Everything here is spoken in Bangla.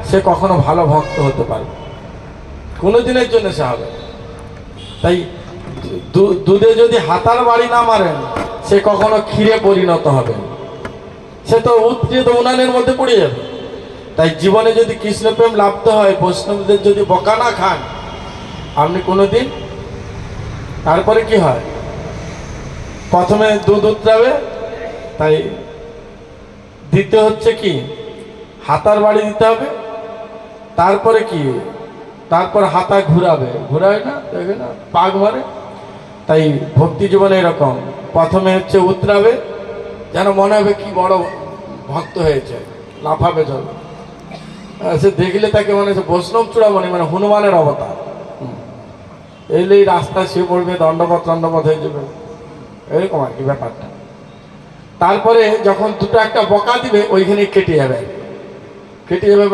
সে কখনো ভালো ভক্ত হতে পারবে, কোনো দিনের জন্য সে হবে। তাই দুধে যদি হাতার বাড়ি না মারেন, সে কখনো ক্ষীরে পরিণত হবে, সে তো উতরিয়ে তো উনানের মধ্যে পড়ে যাবে। তাই জীবনে যদি কৃষ্ণপ্রেম লাভতে হয়, বৈষ্ণবদের যদি বকা না খান আপনি কোনোদিন, তারপরে কি হয়, প্রথমে দুধ উতরাবে, তাই দিতে হচ্ছে কি হাতার বাড়ি দিতে হবে, তারপরে কি, তারপর হাতা ঘুরাবে, ঘুরায় না, দেখে না পাক ভরে। তাই ভক্তি জীবনে এরকম, প্রথমে হচ্ছে উতরাবে, যেন মনে হবে কি বড় ভক্ত হয়েছে, লাফাবে জল, সে দেখলে তাকে মনে হচ্ছে বৈষ্ণব চূড়ামণি, মানে হনুমানের অবতার। এলেই রাস্তা সে পড়বে, দণ্ডপথ হয়ে যাবে, এরকম আর কি ব্যাপারটা। তারপরে যখন দুটো একটা বকা দিবে, ওইখানে কেটে যাবে,